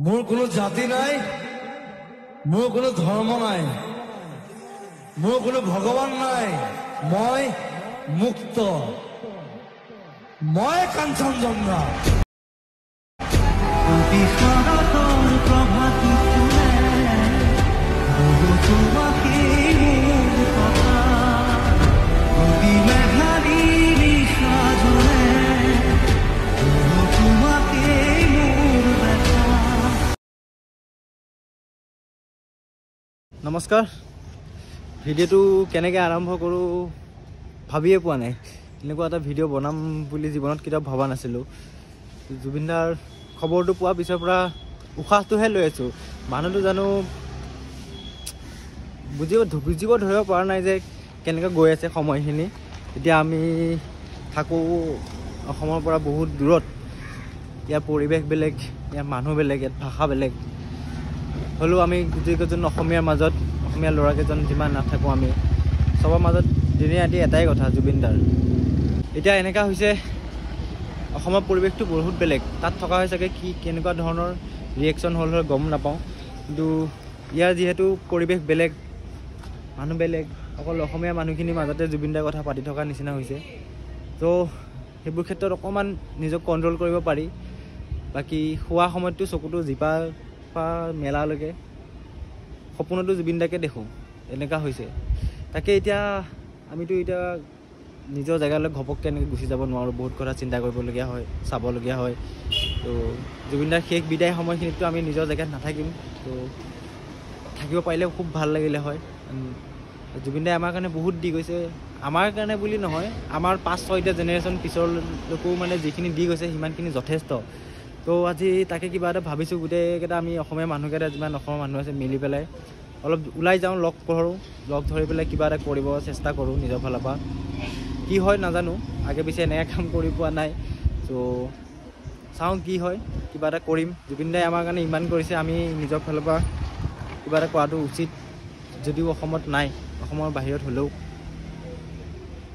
মোৰ কোনো জাতি নাই, মোৰ কোনো ধৰ্ম নাই, মোৰ কোনো ভগবান নাই, মই মুক্ত, মই কাঞ্চনজঙ্ঘা। নমস্কাৰ। ভিডিঅ'টো কেনেকৈ আৰম্ভ কৰোঁ ভাবিয়ে পোৱা নাই। এনেকুৱা এটা ভিডিঅ' বনাম বুলি জীৱনত কেতিয়াও ভবা নাছিলোঁ। জুবিন দাৰ খবৰটো পোৱাৰ পিছৰ পৰা উশাহটোহে লৈ আছোঁ। মানুহটো জানো বুজিব ধৰিব পৰা নাই যে কেনেকৈ গৈ আছে সময়খিনি। এতিয়া আমি থাকোঁ অসমৰ পৰা বহুত দূৰত। ইয়াৰ পৰিৱেশ বেলেগ, ইয়াৰ মানুহ বেলেগ, ইয়াত ভাষা বেলেগ। হ'লেও আমি গোটেইকেইজন অসমীয়াৰ মাজত, অসমীয়া ল'ৰাকেইজন যিমান নাথাকোঁ, আমি চবৰ মাজত দিনে ৰাতি এটাই কথা, জুবিন দাৰ। এতিয়া এনেকুৱা হৈছে অসমৰ পৰিৱেশটো বহুত বেলেগ। তাত থকা হৈ চাগে কেনেকুৱা ধৰণৰ ৰিয়েকশ্যন হ'ল গম নাপাওঁ, কিন্তু ইয়াৰ যিহেতু পৰিৱেশ বেলেগ, মানুহ বেলেগ, অকল অসমীয়া মানুহখিনিৰ মাজতে জুবিন দাৰ কথা পাতি থকা নিচিনা হৈছে। তো সেইবোৰ ক্ষেত্ৰত অকণমান নিজক কণ্ট্ৰল কৰিব পাৰি। বাকী শোৱা সময়ততো চকুটো জিপা মেলালৈকে সপোনতো জুবিন দাকে দেখোঁ, এনেকুৱা হৈছে। তাকে এতিয়া আমিতো এতিয়া নিজৰ জেগালৈ ঘপককৈ এনেকৈ গুচি যাব নোৱাৰোঁ। বহুত কথা চিন্তা কৰিবলগীয়া হয়, চাবলগীয়া হয়। তো জুবিন দাৰ শেষ বিদায় সময়খিনিততো আমি নিজৰ জেগাত নাথাকিম। তো থাকিব পাৰিলে খুব ভাল লাগিলে হয়। জুবিন দাই আমাৰ কাৰণে বহুত দি গৈছে। আমাৰ কাৰণে বুলি নহয়, আমাৰ 5-6টা জেনেৰেশ্যন পিছৰলৈকেও মানে যিখিনি দি গৈছে সিমানখিনি যথেষ্ট। তো আজি তাকে কিবা এটা ভাবিছোঁ, গোটেইকেইটা আমি অসমীয়া মানুহকেইটা যিমান অসমৰ মানুহ আছে মিলি পেলাই অলপ ওলাই যাওঁ, লগ ধৰি পেলাই কিবা এটা কৰিব চেষ্টা কৰোঁ নিজৰ ফালৰ পৰা। কি হয় নাজানো, আগে পিছে এনেকৈ কাম কৰি পোৱা নাই। তো চাওঁ কি হয়, কিবা এটা কৰিম। জুবিন দাই আমাৰ কাৰণে ইমান কৰিছে, আমি নিজৰ ফালৰ পৰা কিবা এটা কৰাটো উচিত। যদিও অসমত নাই, অসমৰ বাহিৰত হ'লেও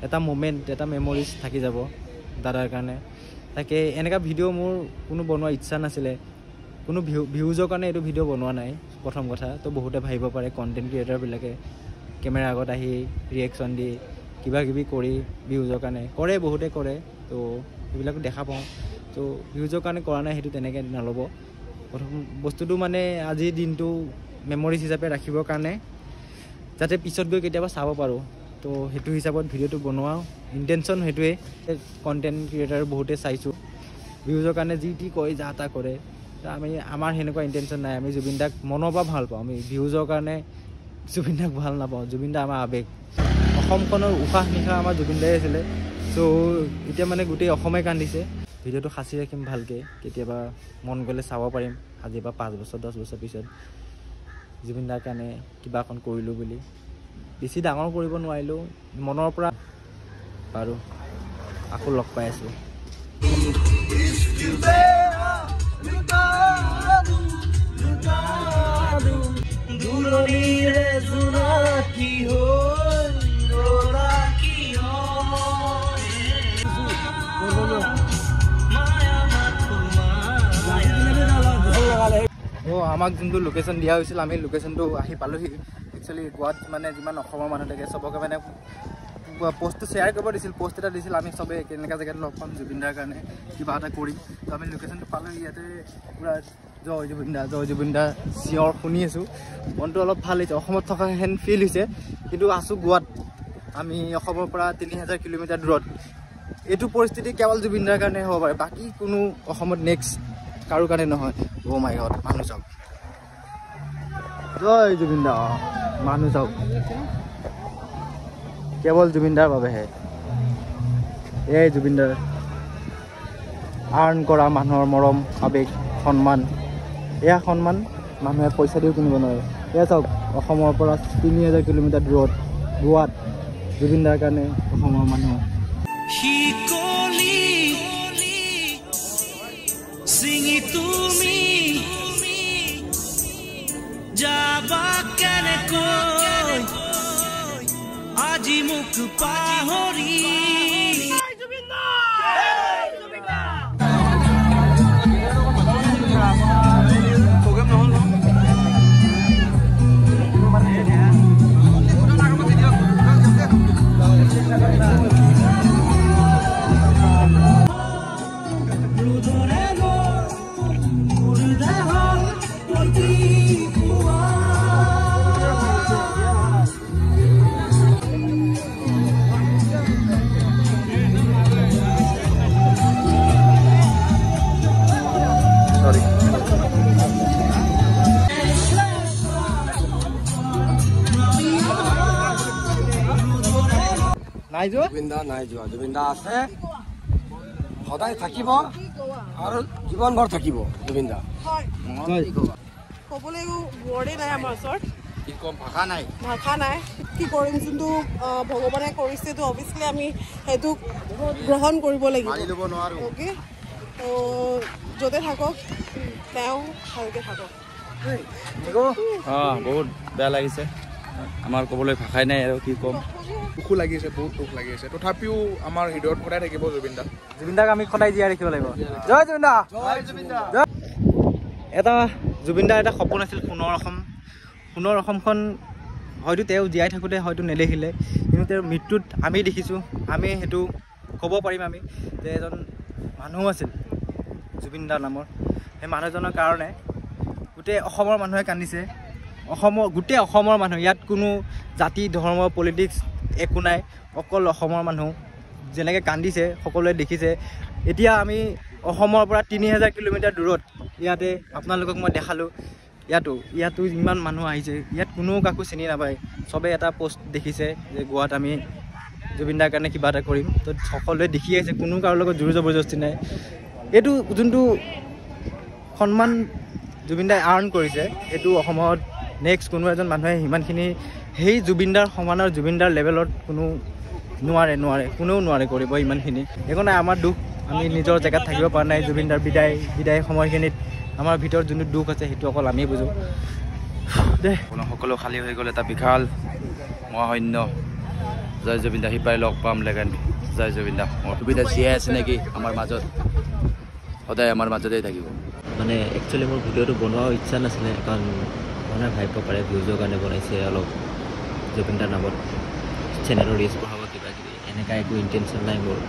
এটা মোমেণ্ট, এটা মেমৰিজ থাকি যাব দাদাৰ কাৰণে। তাকে এনেকুৱা ভিডিঅ' মোৰ কোনো বনোৱাৰ ইচ্ছা নাছিলে। কোনো ভিউজৰ কাৰণে এইটো ভিডিঅ' বনোৱা নাই, প্ৰথম কথা। তো বহুতে ভাবিব পাৰে কণ্টেণ্ট ক্ৰিয়েটৰবিলাকে কেমেৰাৰ আগত আহি ৰিয়েকশ্যন দি কিবা কিবি কৰি ভিউজৰ কাৰণে কৰে, বহুতে কৰে। তো সেইবিলাকো দেখা পাওঁ। তো ভিউজৰ কাৰণে কৰা নাই, সেইটো তেনেকৈ নল'ব। প্ৰথম বস্তুটো মানে আজিৰ দিনটো মেমৰিজ হিচাপে ৰাখিবৰ কাৰণে, যাতে পিছত গৈ কেতিয়াবা চাব পাৰোঁ। তো সেইটো হিচাপত ভিডিঅ'টো বনোৱা ইণ্টেনশ্যন সেইটোৱে। কণ্টেণ্ট ক্ৰিয়েটাৰ বহুতে চাইছোঁ, ভিউজৰ কাৰণে যি টি কয়, যা তা কৰে। আমাৰ সেনেকুৱা ইণ্টেনশ্যন নাই। আমি জুবিন দাক মনৰ পৰা ভাল পাওঁ। আমি ভিউজৰ কাৰণে জুবিন দাক ভাল নাপাওঁ। জুবিন দা আমাৰ আৱেগ। অসমখনৰ উশাহ নিশাহ আমাৰ জুবিন দাই আছিলে। চ' এতিয়া মানে গোটেই অসমে কান্দিছে। ভিডিঅ'টো সাঁচি ৰাখিম ভালকৈ, কেতিয়াবা মন গ'লে চাব পাৰিম। আজিৰ পৰা 5 বছৰ 10 বছৰ পিছত জুবিন দাৰ কাৰণে কিবা এখন কৰিলোঁ বুলি। বেছি ডাঙৰ কৰিব নোৱাৰিলোঁ, মনৰ পৰা বাৰু আকৌ লগ পাই আছোঁ। আমাক যোনটো লোকেশ্যন দিয়া হৈছিল, আমি লোকেশ্যনটো আহি পালোহি। একচুৱেলি গোৱাত মানে যিমান অসমৰ মানুহ থাকে চবকে মানে পষ্টটো শ্বেয়াৰ কৰিব দিছিল, পষ্ট এটা দিছিল, আমি চবেই কেনেকুৱা জেগাত লগ পাম জুবিন দাৰ কাৰণে কিবা এটা কৰিম। তো আমি লোকেশ্যনটো পালোহি। ইয়াতে পূৰা জয় জুবিন দা, জয় জুবিন দা চিঞৰ শুনি আছোঁ। মনটো অলপ ভাল হৈছে, অসমত থকা হেন ফিল হৈছে। কিন্তু আছোঁ গোৱাত, আমি অসমৰ পৰা 3000 কিলোমিটাৰ দূৰত। এইটো পৰিস্থিতি কেৱল জুবিন দাৰ কাৰণে হ'ব পাৰে, বাকী কোনো অসমত নেক্সট কাৰো কাৰণে নহয়। অ' মাই গড, মানুহ চাওক, জয় জুবিন দা, মানুহ চাওক, কেৱল জুবিন দাৰ বাবেহে। এই জুবিন দাৰ আৰ্ণ কৰা মানুহৰ মৰম, আৱেগ, সন্মান। এয়া সন্মান মানুহে পইচা দিও কিনিব নোৱাৰে। এয়া চাওক, অসমৰ পৰা 3000 কিলোমিটাৰ দূৰত গোৱাত জুবিন দাৰ কাৰণে অসমৰ মানুহ। আজি মুখ পাহৰি নাই যোৱা জুবিন দা নাই যোৱা জুবিন দা আছে সদায় থাকিব আৰু জীৱনভৰ থাকিব জুবিন দা ক'বলৈ ৱৰ্ডেই নাই আমাৰ ওচৰত কি কম ভাষা নাই কি কৰিম যোনটো ভগৱানে কৰিছে তো অভিয়াছলি আমি সেইটো গ্ৰহণ কৰিব লাগিব অ'কে তো য'তে থাকক তেওঁ ভালকৈ থাকক বহুত বেয়া লাগিছে আমাৰ ক'বলৈ ভাষাই নাই আৰু কি ক'ম দুখো লাগিছে বহুত দুখ লাগিছে তথাপিও আমাৰ হৃদয়ত সদায় থাকিব জুবিন দা জুবিন দাক আমি সদায় জীয়াই ৰাখিব লাগিব জয় জুবিন দা এটা জুবিন দাৰ এটা সপোন আছিল সোণৰ অসমখন হয়তো তেওঁ জীয়াই থাকোঁতে হয়তো নেদেখিলে কিন্তু তেওঁৰ মৃত্যুত আমি দেখিছোঁ আমি সেইটো ক'ব পাৰিম আমি যে এজন মানুহ আছিল জুবিন দা নামৰ সেই মানুহজনৰ কাৰণে গোটেই অসমৰ মানুহে কান্দিছে গোটেই অসমৰ মানুহ ইয়াত কোনো জাতি ধৰ্ম পলিটিক্স একো নাই অকল অসমৰ মানুহ যেনেকৈ কান্দিছে সকলোৱে দেখিছে এতিয়া আমি অসমৰ পৰা 3000 কিলোমিটাৰ দূৰত ইয়াতে আপোনালোকক মই দেখালোঁ ইয়াতো ইমান মানুহ আহিছে ইয়াত কোনো কাকো চিনি নাপায় চবে এটা পোষ্ট দেখিছে যে গোৱাত আমি জুবিন দাৰ কাৰণে কিবা এটা কৰিম তো সকলোৱে দেখি আহিছে কোনো কাৰো লগত জোৰ জবৰদস্তি নাই এইটো যোনটো সন্মান জুবিন দাই আৰ্ণ কৰিছে এইটো অসমত নেক্সট কোনো এজন মানুহে সিমানখিনি সেই জুবিন দাৰ সমানৰ জুবিন দাৰ লেভেলত কোনো কোনেও নোৱাৰে কৰিব ইমানখিনি একো নাই আমাৰ দুখ আমি নিজৰ জেগাত থাকিব পৰা নাই জুবিন দাৰ বিদায় সময়খিনিত আমাৰ ভিতৰত যোনটো দুখ আছে সেইটো অকল আমি বুজোঁ দে সকলো খালী হৈ গ'ল এটা বিশাল মহাশূন্য জয় জুবিন দা সিপাই লগ পাম লেগেন জয় জুবিন দা জুবিন দা জীয়াই আছে নেকি আমাৰ মাজত সদায় আমাৰ মাজতেই থাকিব মানে একচুৱেলি মোৰ ভিডিঅ'টো বনোৱাৰ ইচ্ছা নাছিলে কাৰণ মানুহে ভাবিব পাৰে ভিউজৰ কাৰণে বনাইছে অলপ জুবিন দাৰ নামত চেনেলৰ ৰিচ বঢ়াব কিবা কিবি এনেকুৱা একো ইণ্টেনশ্যন নাই মোৰ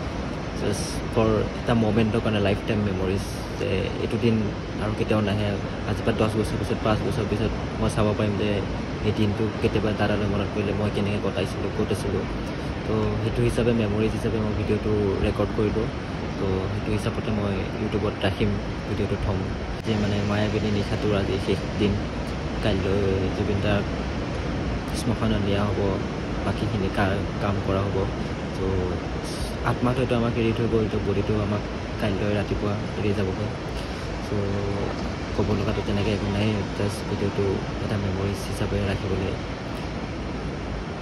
জাষ্ট ফৰ এটা মমেণ্টৰ কাৰণে লাইফ টাইম মেমৰিজ যে এইটো দিন আৰু কেতিয়াও নাহে আজিৰ পৰা 10 বছৰ পিছত 5 বছৰ পিছত মই চাব পাৰিম যে এই দিনটো কেতিয়াবা দাদালৈ মনত পৰিলে মই কেনেকৈ কটাইছিলোঁ ক'ত আছিলোঁ তো সেইটো হিচাপে মেমৰিজ হিচাপে মই ভিডিঅ'টো ৰেকৰ্ড কৰিলোঁ তো সেইটো হিচাপতে মই ইউটিউবত ৰাখিম ভিডিঅ'টো থ'ম যে মানে মায়াবিনী নিশাটোৰ আজি শেষ দিন কাইলৈ জুবিন দাক শ্মশানত নিয়া হ'ব বাকীখিনি কাম কৰা হ'ব তো আত্মাটোতো আমাক এৰি থৈ গ'ল তো বডিটো আমাক কাইলৈ ৰাতিপুৱা এৰি যাবগৈ চ' ক'ব লগাটো তেনেকৈ একো নাই জাষ্ট ভিডিঅ'টো এটা মেমৰিজ হিচাপে ৰাখিবলৈ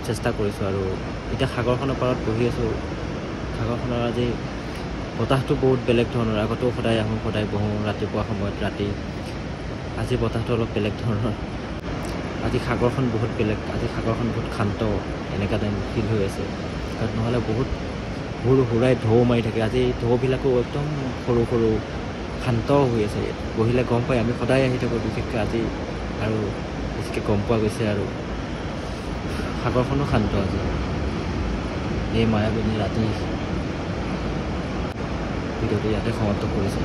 চেষ্টা কৰিছোঁ আৰু এতিয়া সাগৰখনৰ পাৰত বহি আছোঁ সাগৰখনৰ আজি বতাহটো বহুত বেলেগ ধৰণৰ আগতেও সদায় আহোঁ সদায় বহোঁ ৰাতিপুৱা সময়ত ৰাতি আজি বতাহটো অলপ বেলেগ ধৰণৰ আজি সাগৰখন বহুত বেলেগ আজি সাগৰখন বহুত শান্ত এনেকুৱা টাইম ফিল হৈ আছে কাৰণ নহ'লে বহুত হুৰাই ঢৌ মাৰি থাকে আজি ঢৌবিলাকো একদম সৰু সৰু শান্ত হৈ আছে বহিলে গম পায় আমি সদায় আহি থাকোঁ বিশেষকৈ আজি আৰু বেছিকৈ গম পোৱা গৈছে আৰু সাগৰখনো শান্ত আজি এই মায়াবিনী ৰাতি ভিডিঅ'টো ইয়াতে সমাপ্ত কৰিছে